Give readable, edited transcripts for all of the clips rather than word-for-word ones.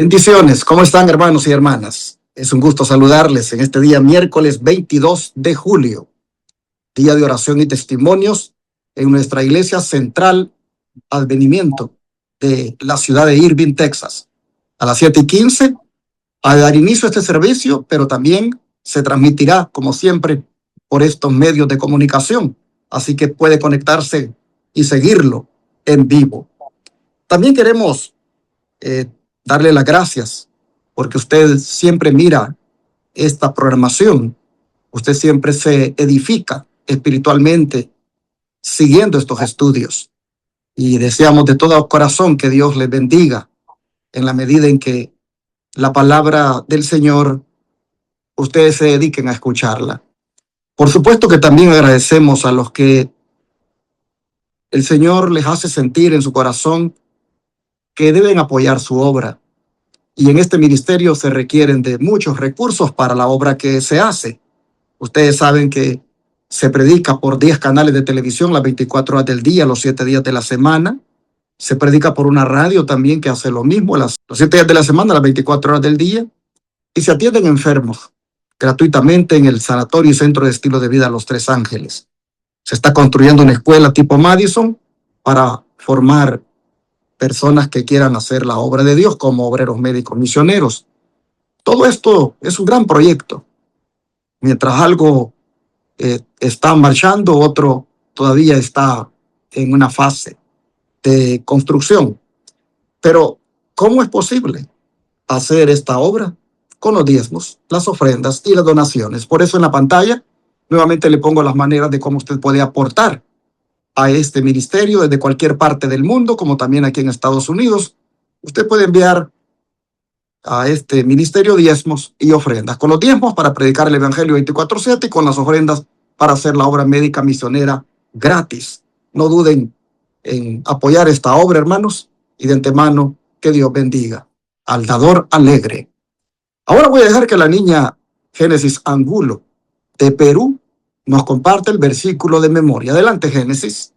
Bendiciones, ¿cómo están hermanos y hermanas? Es un gusto saludarles en este día miércoles 22 de julio, día de oración y testimonios en nuestra iglesia central Advenimiento de la ciudad de Irving, Texas. A las 7:15 a dar inicio a este servicio, pero también se transmitirá, como siempre, por estos medios de comunicación, así que puede conectarse y seguirlo en vivo. También queremos darle las gracias porque usted siempre mira esta programación, usted siempre se edifica espiritualmente siguiendo estos estudios y deseamos de todo corazón que Dios les bendiga en la medida en que la palabra del Señor ustedes se dediquen a escucharla. Por supuesto que también agradecemos a los que el Señor les hace sentir en su corazón que deben apoyar su obra. Y en este ministerio se requieren de muchos recursos para la obra que se hace. Ustedes saben que se predica por 10 canales de televisión las 24 horas del día, los 7 días de la semana. Se predica por una radio también que hace lo mismo los 7 días de la semana, las 24 horas del día. Y se atienden enfermos gratuitamente en el Sanatorio y Centro de Estilo de Vida Los Tres Ángeles. Se está construyendo una escuela tipo Madison para formar personas que quieran hacer la obra de Dios como obreros médicos misioneros. Todo esto es un gran proyecto. Mientras algo está marchando, otro todavía está en una fase de construcción. Pero, ¿cómo es posible hacer esta obra? Con los diezmos, las ofrendas y las donaciones. Por eso en la pantalla nuevamente le pongo las maneras de cómo usted puede aportar a este ministerio desde cualquier parte del mundo, como también aquí en Estados Unidos. Usted puede enviar a este ministerio diezmos y ofrendas. Con los diezmos para predicar el Evangelio 24/7 y con las ofrendas para hacer la obra médica misionera gratis. No duden en apoyar esta obra, hermanos, y de antemano que Dios bendiga al dador alegre. Ahora voy a dejar que la niña Génesis Angulo de Perú nos comparte el versículo de memoria. Adelante, Génesis.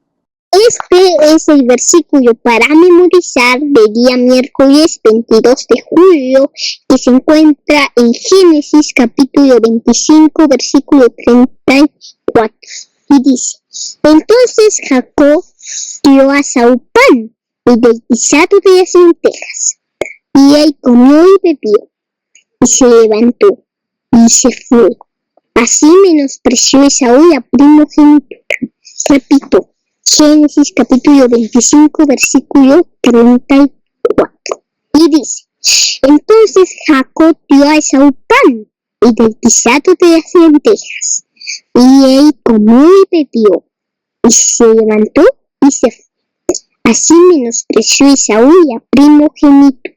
Este es el versículo para memorizar del día miércoles 22 de julio, que se encuentra en Génesis capítulo 25, versículo 34. Y dice: entonces Jacob dio a Saúl pan y del guisado de las lentejas, y él comió y bebió, y se levantó y se fue. Así menospreció Esaú la primogenitura. Repito, Génesis capítulo 25, versículo 34. Y dice: entonces Jacob dio a Esaú pan y del guisado de las lentejas, y él comió y bebió, y se levantó y se fue. Así menospreció Esaú la primogenitura.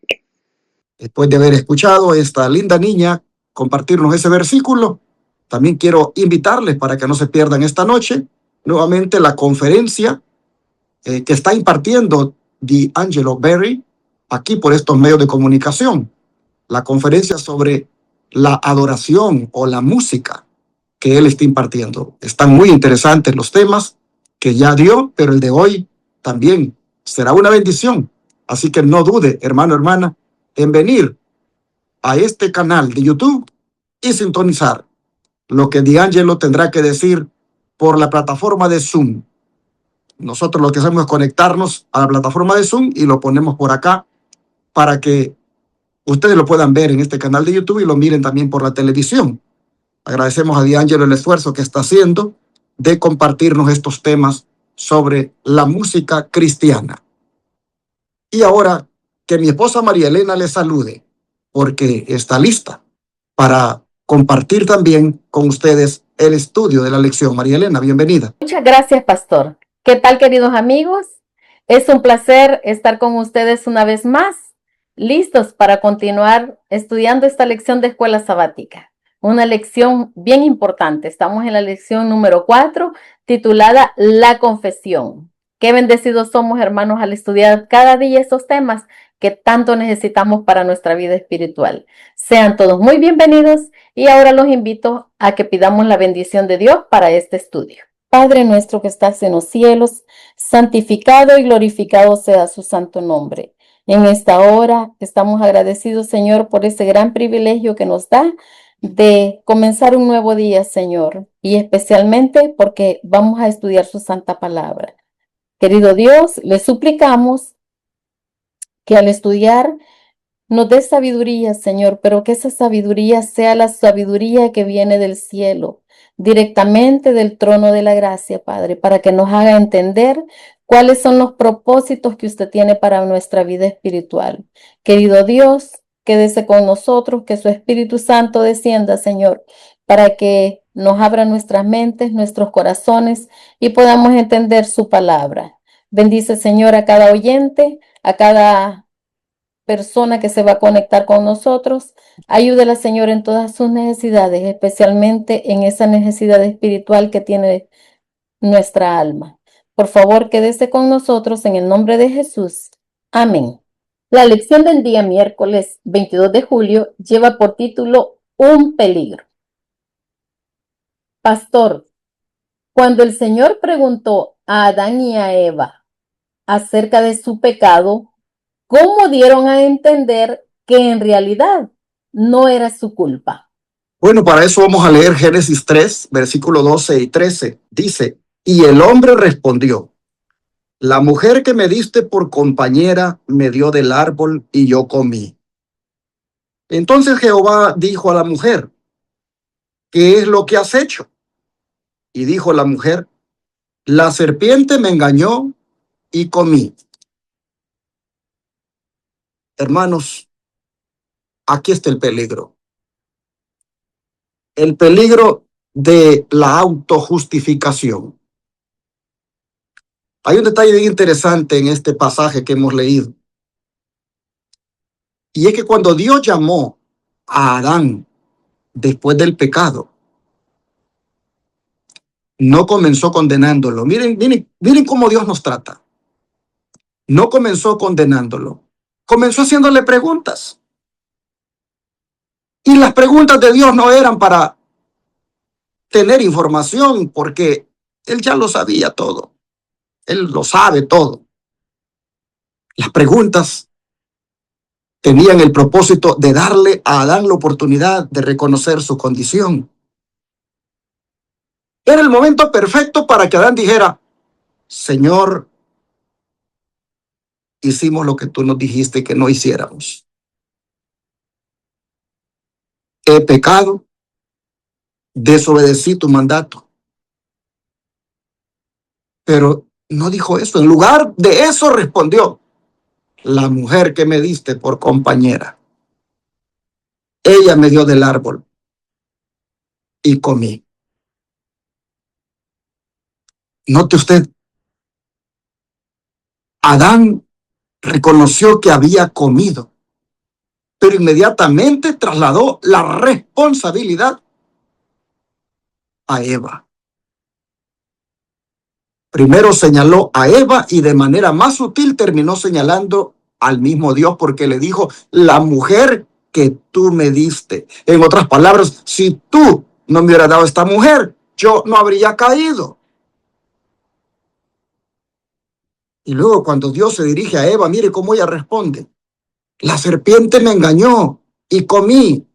Después de haber escuchado a esta linda niña compartirnos ese versículo, también quiero invitarles para que no se pierdan esta noche nuevamente la conferencia que está impartiendo D'Angelo Berry aquí por estos medios de comunicación. La conferencia sobre la adoración o la música que él está impartiendo. Están muy interesantes los temas que ya dio, pero el de hoy también será una bendición. Así que no dude, hermano, hermana, en venir a este canal de YouTube y sintonizar lo que D'Angelo tendrá que decir por la plataforma de Zoom. Nosotros lo que hacemos es conectarnos a la plataforma de Zoom y lo ponemos por acá para que ustedes lo puedan ver en este canal de YouTube y lo miren también por la televisión. Agradecemos a D'Angelo el esfuerzo que está haciendo de compartirnos estos temas sobre la música cristiana. Y ahora que mi esposa María Elena le salude, porque está lista para compartir también con ustedes el estudio de la lección. María Elena, bienvenida. Muchas gracias, pastor. ¿Qué tal, queridos amigos? Es un placer estar con ustedes una vez más, listos para continuar estudiando esta lección de escuela sabática. Una lección bien importante. Estamos en la lección número 4, titulada La Confesión. Qué bendecidos somos, hermanos, al estudiar cada día estos temas que tanto necesitamos para nuestra vida espiritual. Sean todos muy bienvenidos y ahora los invito a que pidamos la bendición de Dios para este estudio. Padre nuestro que estás en los cielos, santificado y glorificado sea su santo nombre. En esta hora estamos agradecidos, Señor, por ese gran privilegio que nos da de comenzar un nuevo día, Señor, y especialmente porque vamos a estudiar su santa palabra. Querido Dios, le suplicamos que al estudiar nos dé sabiduría, Señor, pero que esa sabiduría sea la sabiduría que viene del cielo, directamente del trono de la gracia, Padre, para que nos haga entender cuáles son los propósitos que usted tiene para nuestra vida espiritual. Querido Dios, quédese con nosotros, que su Espíritu Santo descienda, Señor, para que nos abra nuestras mentes, nuestros corazones y podamos entender su palabra. Bendice, Señor, a cada oyente, a cada persona que se va a conectar con nosotros. Ayúdela, Señor, en todas sus necesidades, especialmente en esa necesidad espiritual que tiene nuestra alma. Por favor, quédese con nosotros en el nombre de Jesús. Amén. La lección del día miércoles 22 de julio lleva por título Un peligro. Pastor, cuando el Señor preguntó a Adán y a Eva acerca de su pecado, ¿cómo dieron a entender que en realidad no era su culpa? Bueno, para eso vamos a leer Génesis 3, versículos 12 y 13. Dice, y el hombre respondió, la mujer que me diste por compañera me dio del árbol y yo comí. Entonces Jehová dijo a la mujer, ¿qué es lo que has hecho? Y dijo la mujer, la serpiente me engañó y comí. Hermanos, aquí está el peligro. El peligro de la autojustificación. Hay un detalle bien interesante en este pasaje que hemos leído. Y es que cuando Dios llamó a Adán después del pecado, no comenzó condenándolo. Miren cómo Dios nos trata. No comenzó condenándolo. Comenzó haciéndole preguntas. Y las preguntas de Dios no eran para tener información, porque Él ya lo sabía todo. Él lo sabe todo. Las preguntas tenían el propósito de darle a Adán la oportunidad de reconocer su condición. Era el momento perfecto para que Adán dijera, Señor, hicimos lo que tú nos dijiste que no hiciéramos. He pecado, desobedecí tu mandato. Pero no dijo eso. En lugar de eso respondió, la mujer que me diste por compañera, ella me dio del árbol y comí. Note usted, Adán reconoció que había comido, pero inmediatamente trasladó la responsabilidad a Eva. Primero señaló a Eva y de manera más sutil terminó señalando al mismo Dios, porque le dijo, la mujer que tú me diste. En otras palabras, si tú no me hubieras dado esta mujer, yo no habría caído. Y luego cuando Dios se dirige a Eva, mire cómo ella responde. La serpiente me engañó y comí.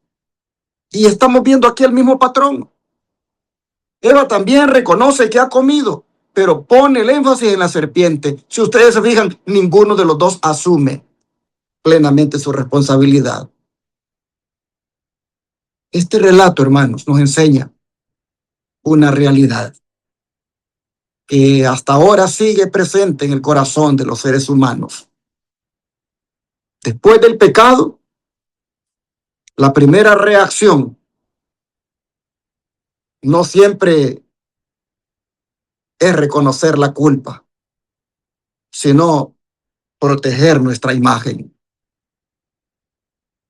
Y estamos viendo aquí el mismo patrón. Eva también reconoce que ha comido, pero pone el énfasis en la serpiente. Si ustedes se fijan, ninguno de los dos asume plenamente su responsabilidad. Este relato, hermanos, nos enseña una realidad que hasta ahora sigue presente en el corazón de los seres humanos. Después del pecado, la primera reacción no siempre es reconocer la culpa, sino proteger nuestra imagen.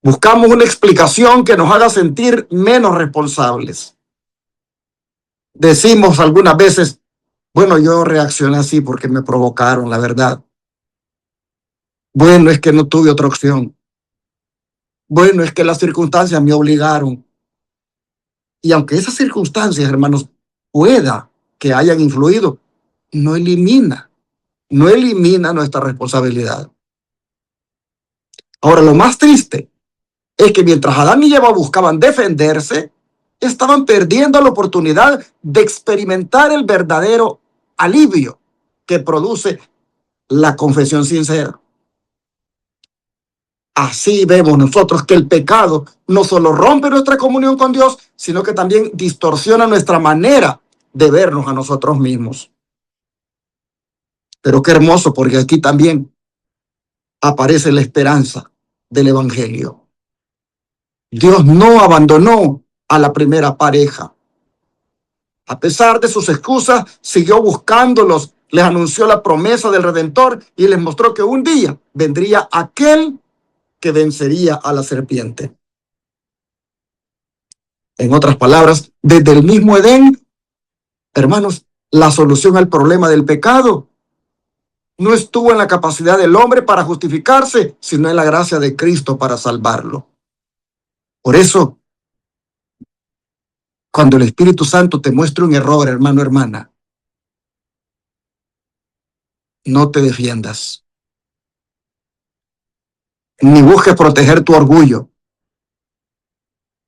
Buscamos una explicación que nos haga sentir menos responsables. Decimos algunas veces, bueno, yo reaccioné así porque me provocaron, la verdad. Bueno, es que no tuve otra opción. Bueno, es que las circunstancias me obligaron. Y aunque esas circunstancias, hermanos, pueda que hayan influido, no elimina nuestra responsabilidad. Ahora, lo más triste es que mientras Adán y Eva buscaban defenderse, estaban perdiendo la oportunidad de experimentar el verdadero alivio que produce la confesión sincera. Así vemos nosotros que el pecado no solo rompe nuestra comunión con Dios, sino que también distorsiona nuestra manera de vernos a nosotros mismos. Pero qué hermoso, porque aquí también aparece la esperanza del Evangelio. Dios no abandonó a la primera pareja. A pesar de sus excusas, siguió buscándolos, les anunció la promesa del Redentor y les mostró que un día vendría aquel que vencería a la serpiente. En otras palabras, desde el mismo Edén, hermanos, la solución al problema del pecado no estuvo en la capacidad del hombre para justificarse, sino en la gracia de Cristo para salvarlo. Por eso, cuando el Espíritu Santo te muestra un error, hermano, hermana, no te defiendas, ni busques proteger tu orgullo.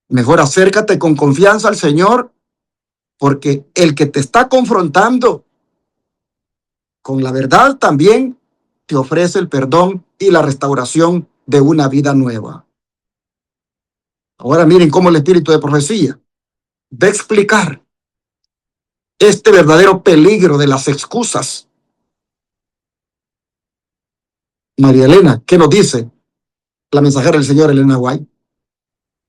Mejor acércate con confianza al Señor, porque el que te está confrontando con la verdad también te ofrece el perdón y la restauración de una vida nueva. Ahora miren cómo el espíritu de profecía va a explicar este verdadero peligro de las excusas. María Elena, ¿qué nos dice la mensajera del Señor, Elena White?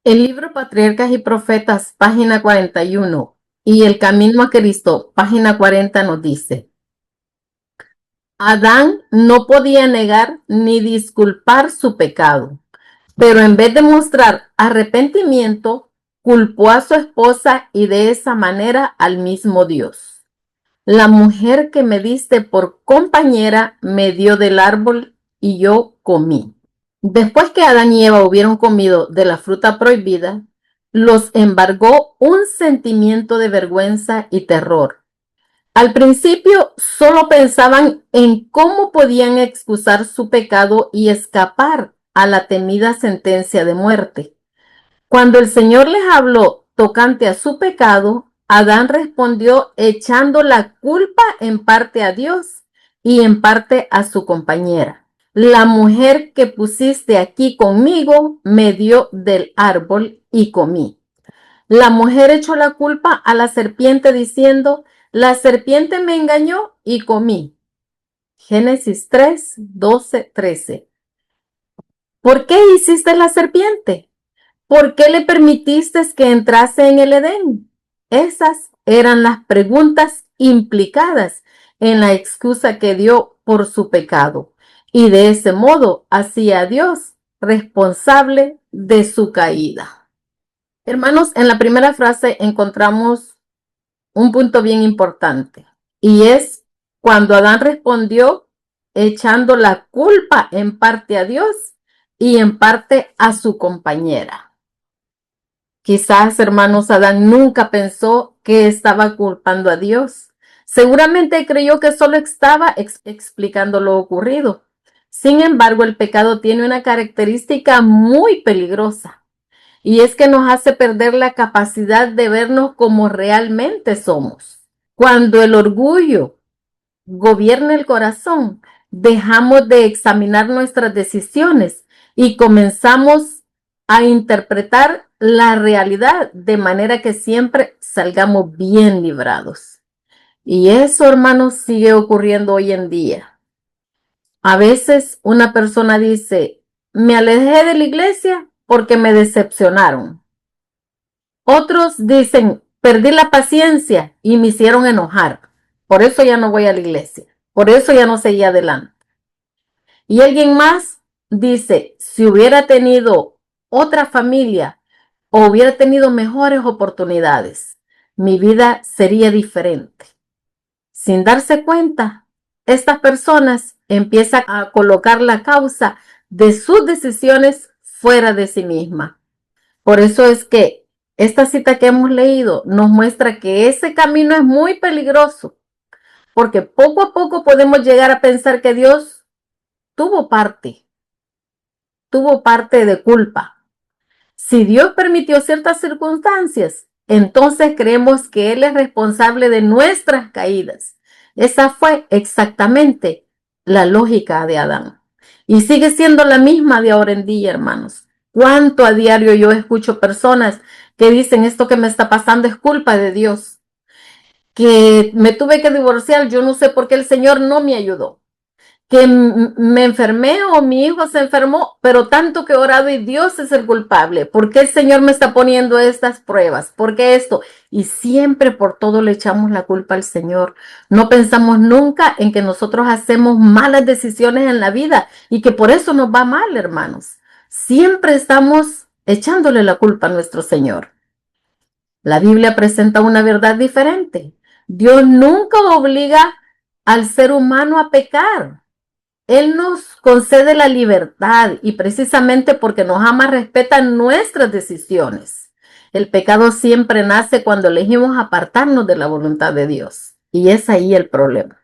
El libro Patriarcas y Profetas, página 41, y El Camino a Cristo, página 40, nos dice: Adán no podía negar ni disculpar su pecado, pero en vez de mostrar arrepentimiento, culpó a su esposa y de esa manera al mismo Dios. La mujer que me diste por compañera me dio del árbol y yo comí. Después que Adán y Eva hubieron comido de la fruta prohibida, los embargó un sentimiento de vergüenza y terror. Al principio solo pensaban en cómo podían excusar su pecado y escapar a la temida sentencia de muerte. Cuando el Señor les habló tocante a su pecado, Adán respondió echando la culpa en parte a Dios y en parte a su compañera. La mujer que pusiste aquí conmigo me dio del árbol y comí. La mujer echó la culpa a la serpiente diciendo: la serpiente me engañó y comí. Génesis 3, 12, 13. ¿Por qué hiciste la serpiente? ¿Por qué le permitiste que entrase en el Edén? Esas eran las preguntas implicadas en la excusa que dio por su pecado. Y de ese modo hacía a Dios responsable de su caída. Hermanos, en la primera frase encontramos un punto bien importante, y es cuando Adán respondió echando la culpa en parte a Dios y en parte a su compañera. Quizás, hermanos, Adán nunca pensó que estaba culpando a Dios. Seguramente creyó que solo estaba explicando lo ocurrido. Sin embargo, el pecado tiene una característica muy peligrosa, y es que nos hace perder la capacidad de vernos como realmente somos. Cuando el orgullo gobierna el corazón, dejamos de examinar nuestras decisiones y comenzamos a interpretar la realidad de manera que siempre salgamos bien librados. Y eso, hermanos, sigue ocurriendo hoy en día. A veces una persona dice: me alejé de la iglesia porque me decepcionaron. Otros dicen: perdí la paciencia y me hicieron enojar. Por eso ya no voy a la iglesia. Por eso ya no seguí adelante. Y alguien más dice: si hubiera tenido otra familia o hubiera tenido mejores oportunidades, mi vida sería diferente. Sin darse cuenta, estas personas empiezan a colocar la causa de sus decisiones fuera de sí misma. Por eso es que esta cita que hemos leído nos muestra que ese camino es muy peligroso, porque poco a poco podemos llegar a pensar que Dios tuvo tuvo parte de culpa. Si Dios permitió ciertas circunstancias, entonces creemos que Él es responsable de nuestras caídas. Esa fue exactamente la lógica de Adán. Y sigue siendo la misma de ahora en día, hermanos. ¿Cuánto a diario yo escucho personas que dicen esto que me está pasando es culpa de Dios? Que me tuve que divorciar, yo no sé por qué el Señor no me ayudó. Que me enfermé o mi hijo se enfermó, pero tanto que he orado y Dios es el culpable. ¿Por qué el Señor me está poniendo estas pruebas? ¿Por qué esto? Y siempre por todo le echamos la culpa al Señor. No pensamos nunca en que nosotros hacemos malas decisiones en la vida y que por eso nos va mal, hermanos. Siempre estamos echándole la culpa a nuestro Señor. La Biblia presenta una verdad diferente. Dios nunca obliga al ser humano a pecar. Él nos concede la libertad y precisamente porque nos ama, respeta nuestras decisiones. El pecado siempre nace cuando elegimos apartarnos de la voluntad de Dios. Y es ahí el problema.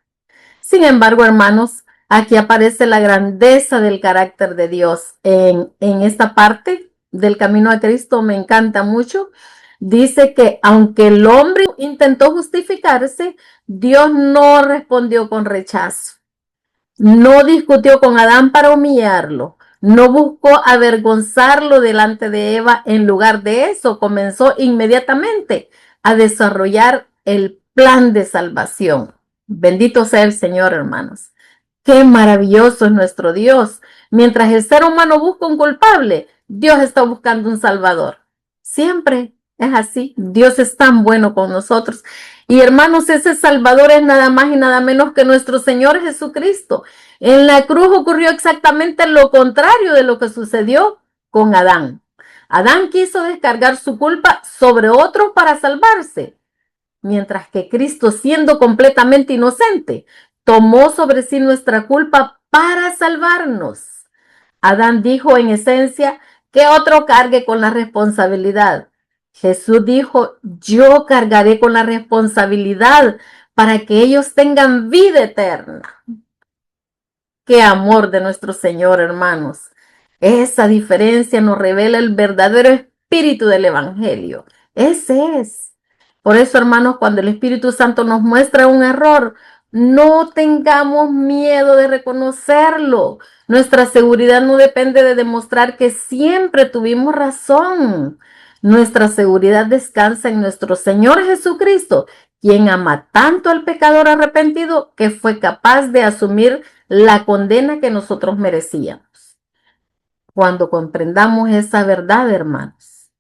Sin embargo, hermanos, aquí aparece la grandeza del carácter de Dios. En esta parte del camino a Cristo me encanta mucho. Dice que aunque el hombre intentó justificarse, Dios no respondió con rechazo. No discutió con Adán para humillarlo. No buscó avergonzarlo delante de Eva. En lugar de eso, comenzó inmediatamente a desarrollar el plan de salvación. Bendito sea el Señor, hermanos. Qué maravilloso es nuestro Dios. Mientras el ser humano busca un culpable, Dios está buscando un salvador. Siempre es así. Dios es tan bueno con nosotros. Y hermanos, ese salvador es nada más y nada menos que nuestro Señor Jesucristo. En la cruz ocurrió exactamente lo contrario de lo que sucedió con Adán. Adán quiso descargar su culpa sobre otros para salvarse, mientras que Cristo, siendo completamente inocente, tomó sobre sí nuestra culpa para salvarnos. Adán dijo en esencia que otro cargue con la responsabilidad. Jesús dijo, yo cargaré con la responsabilidad para que ellos tengan vida eterna. Qué amor de nuestro Señor, hermanos. Esa diferencia nos revela el verdadero espíritu del Evangelio. Ese es. Por eso, hermanos, cuando el Espíritu Santo nos muestra un error, no tengamos miedo de reconocerlo. Nuestra seguridad no depende de demostrar que siempre tuvimos razón. Nuestra seguridad descansa en nuestro Señor Jesucristo, quien ama tanto al pecador arrepentido que fue capaz de asumir la condena que nosotros merecíamos. Cuando comprendamos esa verdad, hermanos,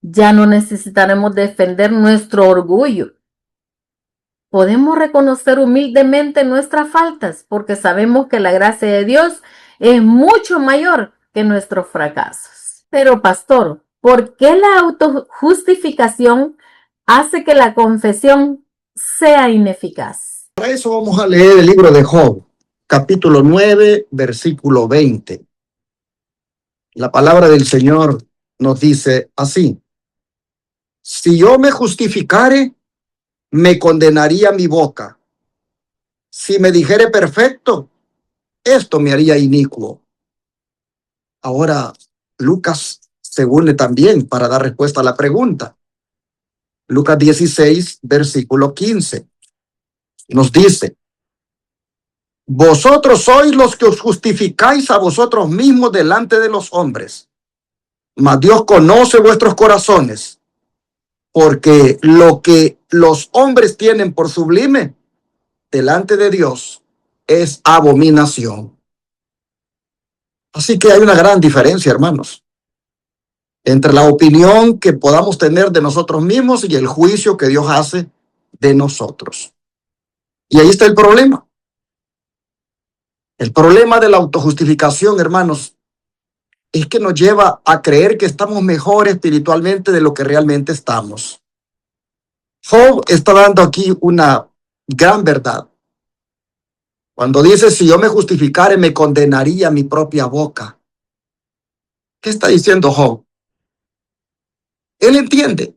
ya no necesitaremos defender nuestro orgullo. Podemos reconocer humildemente nuestras faltas porque sabemos que la gracia de Dios es mucho mayor que nuestros fracasos. Pero, pastor, ¿por qué la autojustificación hace que la confesión sea ineficaz? Para eso vamos a leer el libro de Job, capítulo 9, versículo 20. La palabra del Señor nos dice así: si yo me justificare, me condenaría mi boca. Si me dijere perfecto, esto me haría inicuo. Ahora, Lucas se une también para dar respuesta a la pregunta. Lucas 16, versículo 15. Nos dice: vosotros sois los que os justificáis a vosotros mismos delante de los hombres, mas Dios conoce vuestros corazones, porque lo que los hombres tienen por sublime delante de Dios es abominación. Así que hay una gran diferencia, hermanos, entre la opinión que podamos tener de nosotros mismos y el juicio que Dios hace de nosotros. Y ahí está el problema. El problema de la autojustificación, hermanos, es que nos lleva a creer que estamos mejor espiritualmente de lo que realmente estamos. Job está dando aquí una gran verdad. Cuando dice, si yo me justificare, me condenaría mi propia boca. ¿Qué está diciendo Job? Él entiende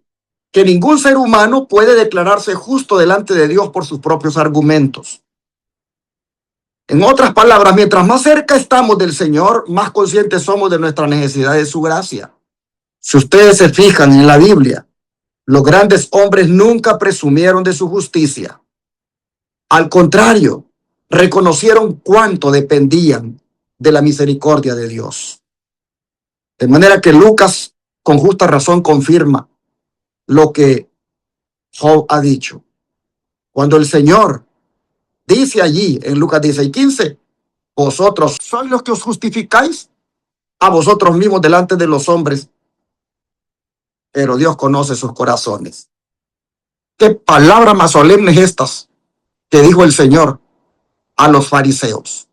que ningún ser humano puede declararse justo delante de Dios por sus propios argumentos. En otras palabras, mientras más cerca estamos del Señor, más conscientes somos de nuestra necesidad de su gracia. Si ustedes se fijan en la Biblia, los grandes hombres nunca presumieron de su justicia. Al contrario, reconocieron cuánto dependían de la misericordia de Dios. De manera que Lucas, con justa razón, confirma lo que Job ha dicho. Cuando el Señor dice allí en Lucas 16:15, vosotros sois los que os justificáis a vosotros mismos delante de los hombres, pero Dios conoce sus corazones. ¿Qué palabras más solemnes estas que dijo el Señor a los fariseos?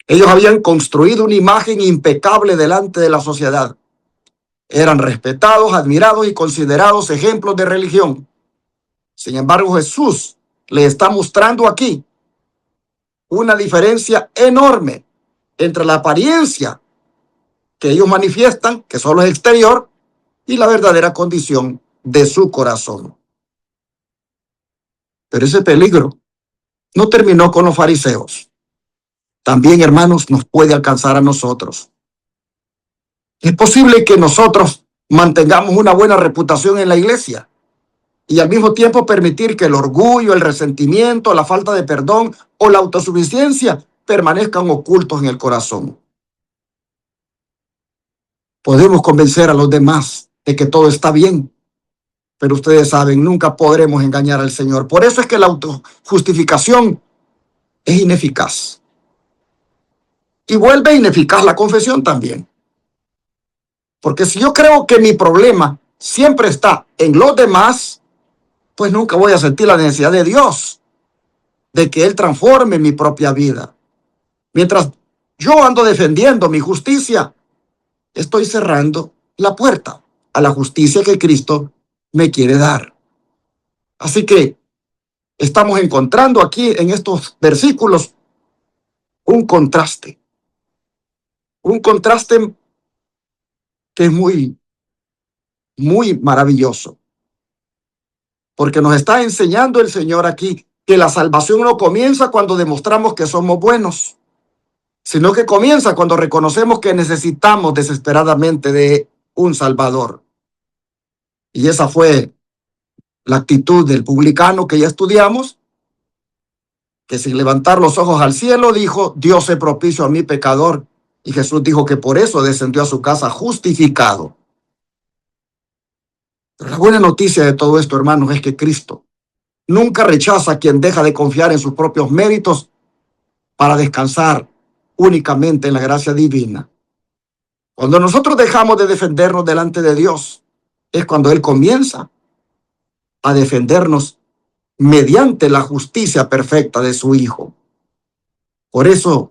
Ellos habían construido una imagen impecable delante de la sociedad. Eran respetados, admirados y considerados ejemplos de religión. Sin embargo, Jesús le está mostrando aquí una diferencia enorme entre la apariencia que ellos manifiestan, que solo es exterior, y la verdadera condición de su corazón. Pero ese peligro no terminó con los fariseos. También, hermanos, nos puede alcanzar a nosotros. Es posible que nosotros mantengamos una buena reputación en la iglesia y al mismo tiempo permitir que el orgullo, el resentimiento, la falta de perdón o la autosuficiencia permanezcan ocultos en el corazón. Podemos convencer a los demás de que todo está bien, pero ustedes saben, nunca podremos engañar al Señor. Por eso es que la autojustificación es ineficaz. Y vuelve ineficaz la confesión también. Porque si yo creo que mi problema siempre está en los demás, pues nunca voy a sentir la necesidad de Dios, de que Él transforme mi propia vida. Mientras yo ando defendiendo mi justicia, estoy cerrando la puerta a la justicia que Cristo me quiere dar. Así que estamos encontrando aquí en estos versículos un contraste que es muy maravilloso, porque nos está enseñando el Señor aquí que la salvación no comienza cuando demostramos que somos buenos, sino que comienza cuando reconocemos que necesitamos desesperadamente de un Salvador. Y esa fue la actitud del publicano que ya estudiamos, que sin levantar los ojos al cielo dijo: Dios es propicio a mi pecador. Y Jesús dijo que por eso descendió a su casa justificado. Pero la buena noticia de todo esto, hermanos, es que Cristo nunca rechaza a quien deja de confiar en sus propios méritos para descansar únicamente en la gracia divina. Cuando nosotros dejamos de defendernos delante de Dios, es cuando Él comienza a defendernos mediante la justicia perfecta de su Hijo. Por eso,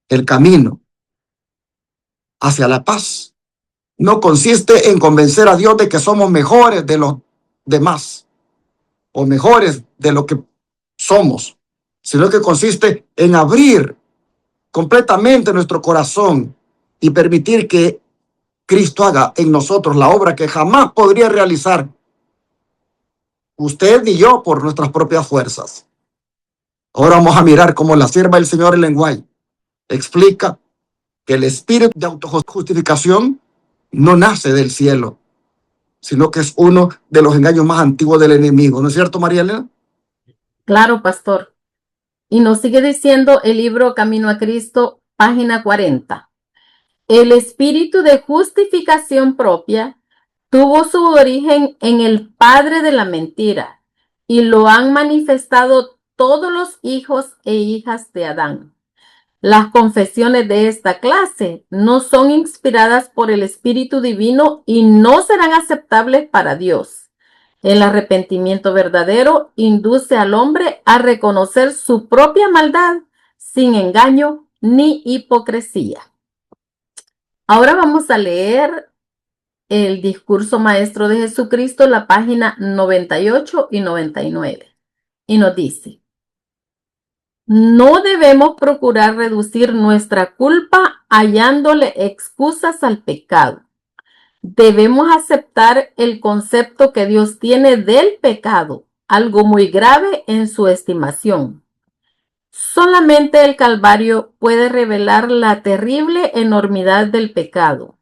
el camino hacia la paz no consiste en convencer a Dios de que somos mejores de los demás o mejores de lo que somos, sino que consiste en abrir completamente nuestro corazón y permitir que Cristo haga en nosotros la obra que jamás podría realizar usted ni yo por nuestras propias fuerzas. Ahora vamos a mirar cómo la sierva del Señor Ellen White explica que el espíritu de autojustificación no nace del cielo, sino que es uno de los engaños más antiguos del enemigo. ¿No es cierto, María Elena? Claro, pastor. Y nos sigue diciendo el libro Camino a Cristo, página 40. El espíritu de justificación propia tuvo su origen en el padre de la mentira y lo han manifestado todos los hijos e hijas de Adán. Las confesiones de esta clase no son inspiradas por el Espíritu Divino y no serán aceptables para Dios. El arrepentimiento verdadero induce al hombre a reconocer su propia maldad sin engaño ni hipocresía. Ahora vamos a leer el discurso maestro de Jesucristo, la página 98 y 99. Y nos dice: no debemos procurar reducir nuestra culpa hallándole excusas al pecado. Debemos aceptar el concepto que Dios tiene del pecado, algo muy grave en su estimación. Solamente el Calvario puede revelar la terrible enormidad del pecado.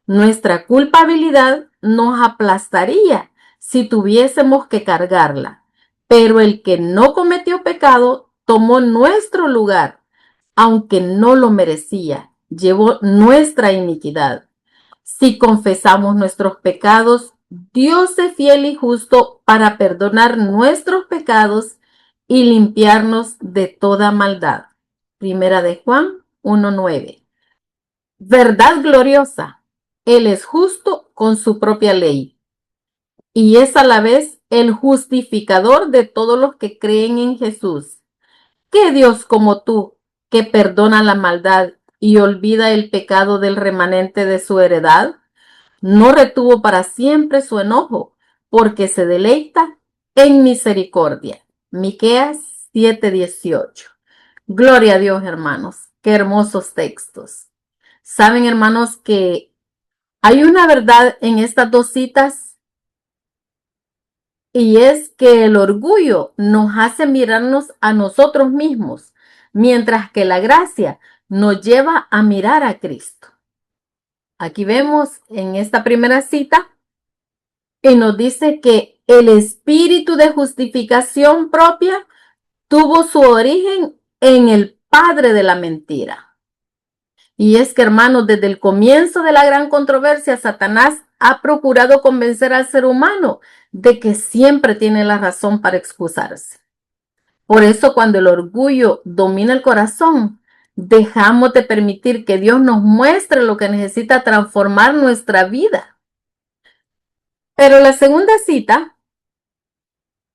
Nuestra culpabilidad nos aplastaría si tuviésemos que cargarla, pero el que no cometió pecado tomó nuestro lugar, aunque no lo merecía, llevó nuestra iniquidad. Si confesamos nuestros pecados, Dios es fiel y justo para perdonar nuestros pecados y limpiarnos de toda maldad. Primera de Juan 1:9. Verdad gloriosa. Él es justo con su propia ley y es a la vez el justificador de todos los que creen en Jesús. ¿Qué Dios como tú, que perdona la maldad y olvida el pecado del remanente de su heredad? No retuvo para siempre su enojo, porque se deleita en misericordia. Miqueas 7:18. Gloria a Dios, hermanos. Qué hermosos textos. Saben, hermanos, que hay una verdad en estas dos citas, y es que el orgullo nos hace mirarnos a nosotros mismos, mientras que la gracia nos lleva a mirar a Cristo. Aquí vemos en esta primera cita y nos dice que el espíritu de justificación propia tuvo su origen en el padre de la mentira. Y es que, hermanos, desde el comienzo de la gran controversia, Satanás ha procurado convencer al ser humano de que siempre tiene la razón para excusarse. Por eso, cuando el orgullo domina el corazón, dejamos de permitir que Dios nos muestre lo que necesita transformar nuestra vida. Pero la segunda cita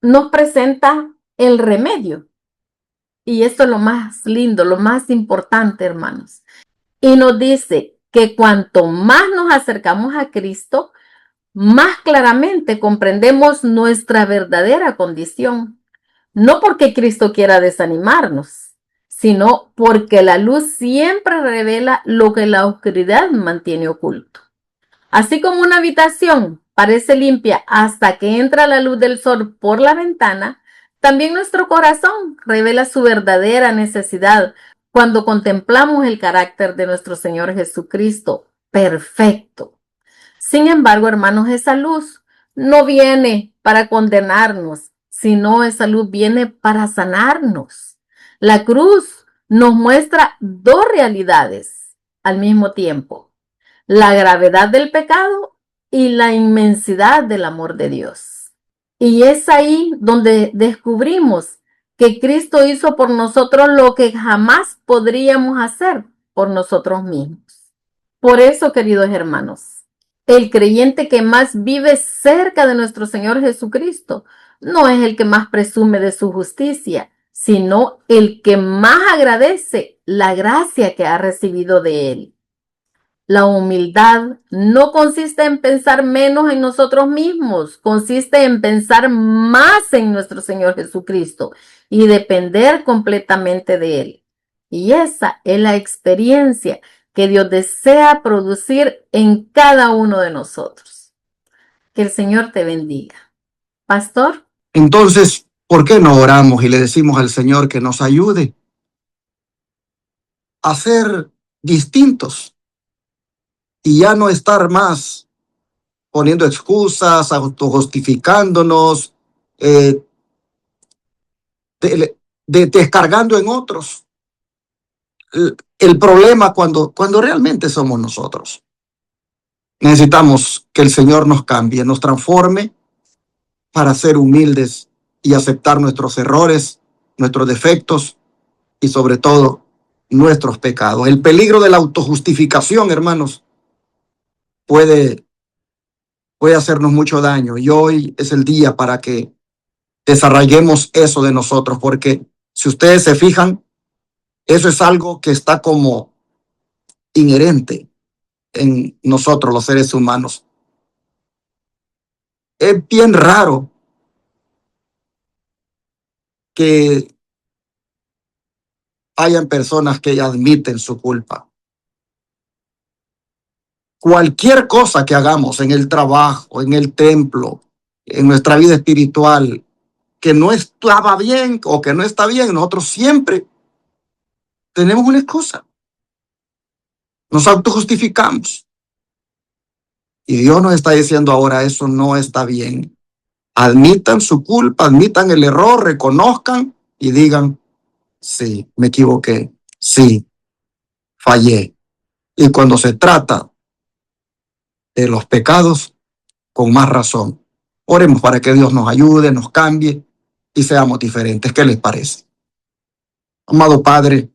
nos presenta el remedio. Y esto es lo más lindo, lo más importante, hermanos. Y nos dice que cuanto más nos acercamos a Cristo, más claramente comprendemos nuestra verdadera condición. No porque Cristo quiera desanimarnos, sino porque la luz siempre revela lo que la oscuridad mantiene oculto. Así como una habitación parece limpia hasta que entra la luz del sol por la ventana, también nuestro corazón revela su verdadera necesidad cuando contemplamos el carácter de nuestro Señor Jesucristo, perfecto. Sin embargo, hermanos, esa luz no viene para condenarnos, sino esa luz viene para sanarnos. La cruz nos muestra dos realidades al mismo tiempo: la gravedad del pecado y la inmensidad del amor de Dios. Y es ahí donde descubrimos que Cristo hizo por nosotros lo que jamás podríamos hacer por nosotros mismos. Por eso, queridos hermanos, el creyente que más vive cerca de nuestro Señor Jesucristo no es el que más presume de su justicia, sino el que más agradece la gracia que ha recibido de Él. La humildad no consiste en pensar menos en nosotros mismos, consiste en pensar más en nuestro Señor Jesucristo y depender completamente de Él. Y esa es la experiencia que Dios desea producir en cada uno de nosotros. Que el Señor te bendiga. Pastor. Entonces, ¿por qué no oramos y le decimos al Señor que nos ayude a ser distintos y ya no estar más poniendo excusas, autojustificándonos, descargando en otros el problema cuando realmente somos nosotros? Necesitamos que el Señor nos cambie, nos transforme para ser humildes y aceptar nuestros errores, nuestros defectos y sobre todo nuestros pecados. El peligro de la autojustificación, hermanos, puede hacernos mucho daño, y hoy es el día para que desarraiguemos eso de nosotros, porque si ustedes se fijan, eso es algo que está como inherente en nosotros los seres humanos. Es bien raro que hayan personas que admiten su culpa. Cualquier cosa que hagamos en el trabajo, en el templo, en nuestra vida espiritual, que no estaba bien o que no está bien, nosotros siempre tenemos una excusa. Nos autojustificamos. Y Dios nos está diciendo ahora, eso no está bien. Admitan su culpa, admitan el error, reconozcan y digan, sí, me equivoqué, sí, fallé. Y cuando se trata de los pecados, con más razón. Oremos para que Dios nos ayude, nos cambie y seamos diferentes. ¿Qué les parece? Amado Padre,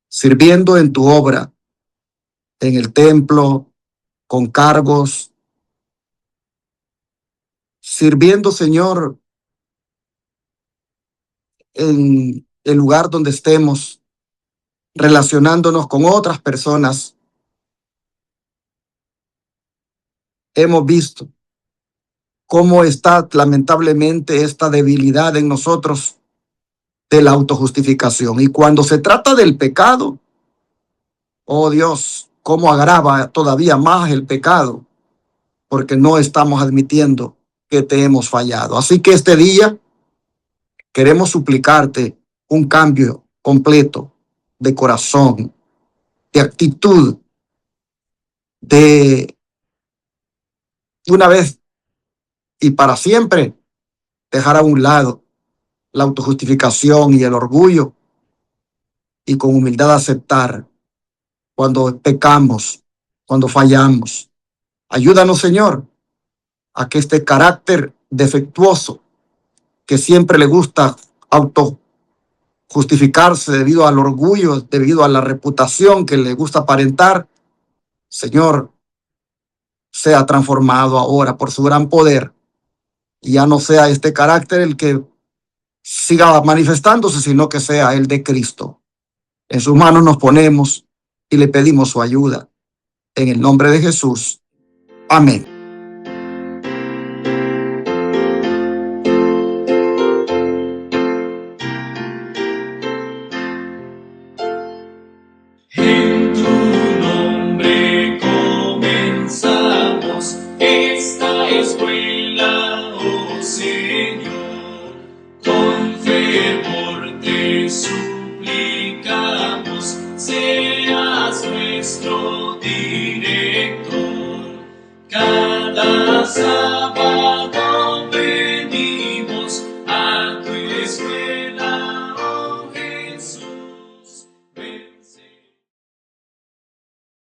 sirviendo en tu obra, en el templo, con cargos, sirviendo, Señor, en el lugar donde estemos, relacionándonos con otras personas, hemos visto cómo está lamentablemente esta debilidad en nosotros de la autojustificación. Y cuando se trata del pecado, oh Dios, cómo agrava todavía más el pecado, porque no estamos admitiendo que te hemos fallado. Así que este día queremos suplicarte un cambio completo de corazón, de actitud, de una vez y para siempre dejar a un lado la autojustificación y el orgullo y con humildad aceptar cuando pecamos, cuando fallamos. Ayúdanos, Señor, a que este carácter defectuoso que siempre le gusta autojustificarse debido al orgullo, debido a la reputación que le gusta aparentar, Señor, sea transformado ahora por su gran poder y ya no sea este carácter el que siga manifestándose, sino que sea el de Cristo. En sus manos nos ponemos y le pedimos su ayuda. En el nombre de Jesús. Amén.